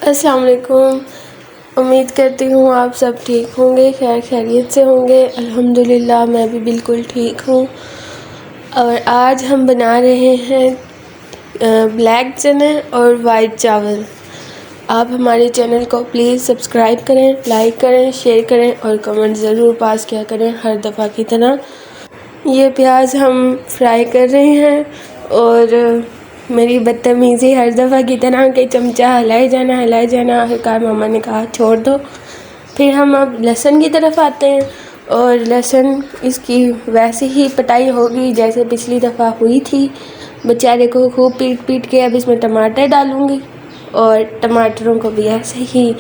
अस्सलाम वालेकुम। उम्मीद करती हूँ आप सब ठीक होंगे, खैर खैरियत से होंगे। अल्हम्दुलिल्लाह मैं भी बिल्कुल ठीक हूँ। और आज हम बना रहे हैं ब्लैक चने और वाइट चावल। आप हमारे चैनल को प्लीज़ सब्सक्राइब करें, लाइक करें, शेयर करें और कमेंट ज़रूर पास किया करें हर दफ़ा की तरह। ये प्याज हम फ्राई कर रहे हैं और मेरी बदतमीज़ी हर दफ़ा की तरह के चमचा हिलाए जाना। आखिरकार मामा ने कहा छोड़ दो। फिर हम अब लहसुन की तरफ आते हैं और लहसुन इसकी वैसे ही पटाई होगी जैसे पिछली दफ़ा हुई थी। बेचारे को खूब पीट पीट के अब इसमें टमाटर डालूँगी और टमाटरों को भी ऐसे ही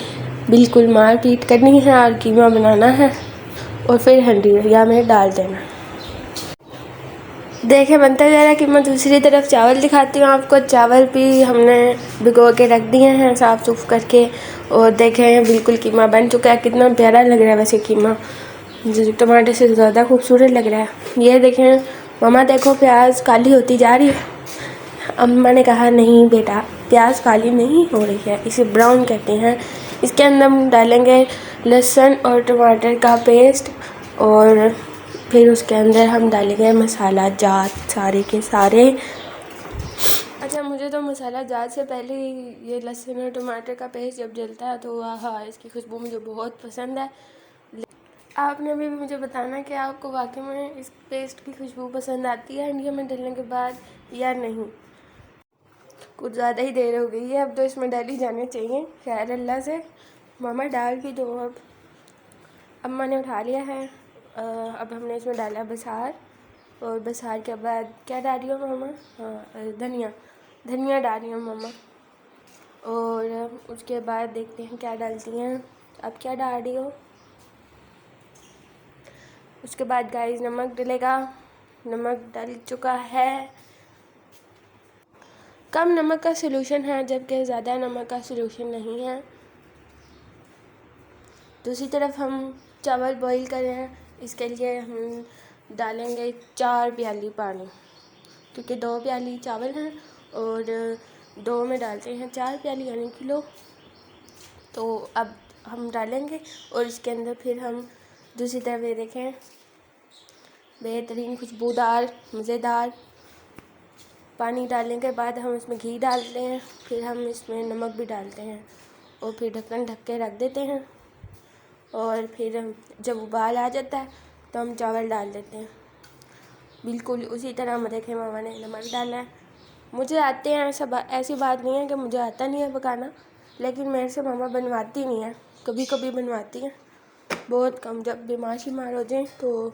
बिल्कुल मार पीट करनी है और कीमा बनाना है और फिर हंडिया में डाल देना। देखें बनता जा रहा है कि मैं दूसरी तरफ चावल दिखाती हूँ आपको। चावल भी हमने भिगो के रख दिए हैं साफ़ सुफ करके और देखें बिल्कुल कीमा बन चुका है। कितना प्यारा लग रहा है वैसे कीमा, टमाटर से ज़्यादा खूबसूरत लग रहा है। ये देखें मामा देखो प्याज काली होती जा रही है। अम्मा ने कहा नहीं बेटा प्याज काली नहीं हो रही है, इसे ब्राउन कहते हैं। इसके अंदर हम डालेंगे लहसुन और टमाटर का पेस्ट और फिर उसके अंदर हम डालेंगे मसाला जात सारे के सारे। अच्छा मुझे तो मसाला जात से पहले ही ये लहसुन और टमाटर का पेस्ट जब डलता है तो हाँ इसकी खुशबू मुझे बहुत पसंद है। आपने भी मुझे बताना कि आपको वाकई में इस पेस्ट की खुशबू पसंद आती है इंडिया में डलने के बाद या नहीं। कुछ ज़्यादा ही देर हो गई है, अब तो इसमें डाल ही जाने चाहिए। खैर अल्लाह से मामा डाल भी दो। अब अम्मा ने उठा लिया है। अब हमने इसमें डाला बसार और बसार के बाद क्या डाल रही हो मामा? हाँ धनिया डाल रही हूँ मामा। और उसके बाद देखते हैं क्या डालती हैं। अब क्या डाल रही हो? उसके बाद गाइस नमक डलेगा। नमक डल चुका है। कम नमक का सलूशन है जबकि ज़्यादा नमक का सलूशन नहीं है। दूसरी तरफ हम चावल बॉईल कर रहे हैं, इसके लिए हम डालेंगे 4 प्याली पानी, क्योंकि 2 प्याली चावल हैं और 2 में डालते हैं 4 प्याली यानी किलो। तो अब हम डालेंगे और इसके अंदर फिर हम दूसरी तरफ ये देखें बेहतरीन खुशबूदार मज़ेदार पानी डालने के बाद हम इसमें घी डालते हैं। फिर हम इसमें नमक भी डालते हैं और फिर ढक्कन ढक के रख देते हैं। और फिर जब उबाल आ जाता है तो हम चावल डाल देते हैं। बिल्कुल उसी तरह देखें मामा ने नमक डाला है। मुझे आते हैं, ऐसी बात नहीं है कि मुझे आता नहीं है पकाना, लेकिन मेरे से मामा बनवाती नहीं है। कभी कभी बनवाती हैं, बहुत कम, जब बीमार शीमार हो जाए तो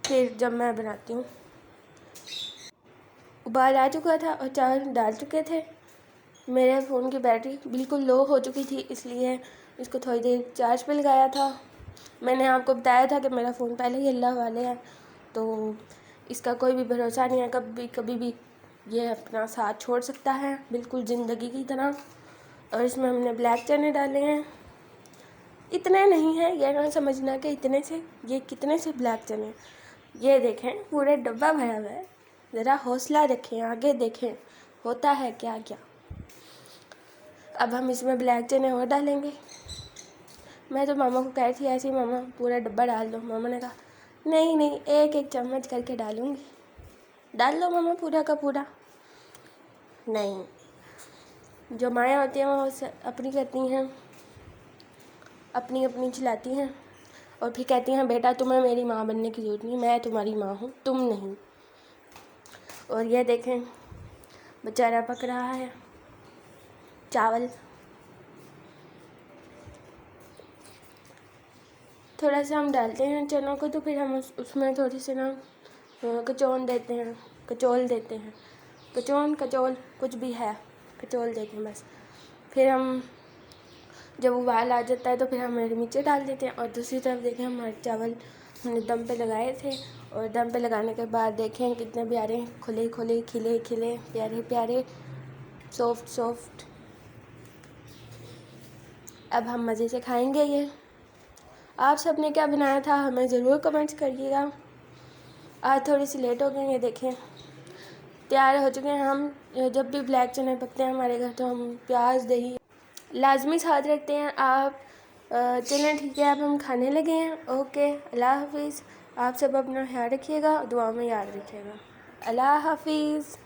फिर जब मैं बनाती हूँ। उबाल आ चुका था और चावल डाल चुके थे। मेरे फ़ोन की बैटरी बिल्कुल लो हो चुकी थी, इसलिए इसको थोड़ी देर चार्ज पे लगाया था। मैंने आपको बताया था कि मेरा फ़ोन पहले ही अल्लाह वाले है, तो इसका कोई भी भरोसा नहीं है, कभी भी ये अपना साथ छोड़ सकता है, बिल्कुल ज़िंदगी की तरह। और इसमें हमने ब्लैक चने डाले हैं। इतने नहीं है, ये ना समझना कि इतने से ये कितने से ब्लैक चने। ये देखें पूरे डब्बा भरा हुआ है। ज़रा हौसला रखें, आगे देखें होता है क्या क्या। अब हम इसमें ब्लैक चने और डालेंगे। मैं तो मामा को कह रही थी ऐसे ही मामा पूरा डब्बा डाल दो। मामा ने कहा नहीं एक एक चम्मच करके डालूंगी। डाल दो मामा पूरा का पूरा। नहीं, जो माएँ होती हैं वो अपनी करती हैं, अपनी चलाती हैं और फिर कहती हैं बेटा तुम्हें मेरी माँ बनने की ज़रूरत नहीं, मैं तुम्हारी माँ हूँ, तुम नहीं। और ये देखें बेचारा पक रहा है चावल। थोड़ा सा हम डालते हैं चनों को, तो फिर हम उसमें थोड़ी सी ना कचौल देते हैं, कचौल कुछ भी है, कचौल देते हैं बस। फिर हम जब उबाल आ जाता है तो फिर हम हरी मिर्चें डाल देते हैं। और दूसरी तरफ देखें हमारे चावल हमने दम पे लगाए थे और दम पे लगाने के बाद देखें कितने प्यारे खुले खिले प्यारे सॉफ्ट। अब हम मज़े से खाएंगे ये। आप सब ने क्या बनाया था हमें ज़रूर कमेंट्स करिएगा। आज थोड़ी सी लेट हो गई, ये देखें तैयार हो चुके हैं हम। जब भी ब्लैक चने पकते हैं हमारे घर तो हम प्याज दही लाजमी साथ रखते हैं आप। चलें ठीक है, अब हम खाने लगे हैं। ओके, अल्लाह हाफिज़। आप सब अपना ख्याल रखिएगा, दुआ में याद रखिएगा। अल्लाह हाफिज़।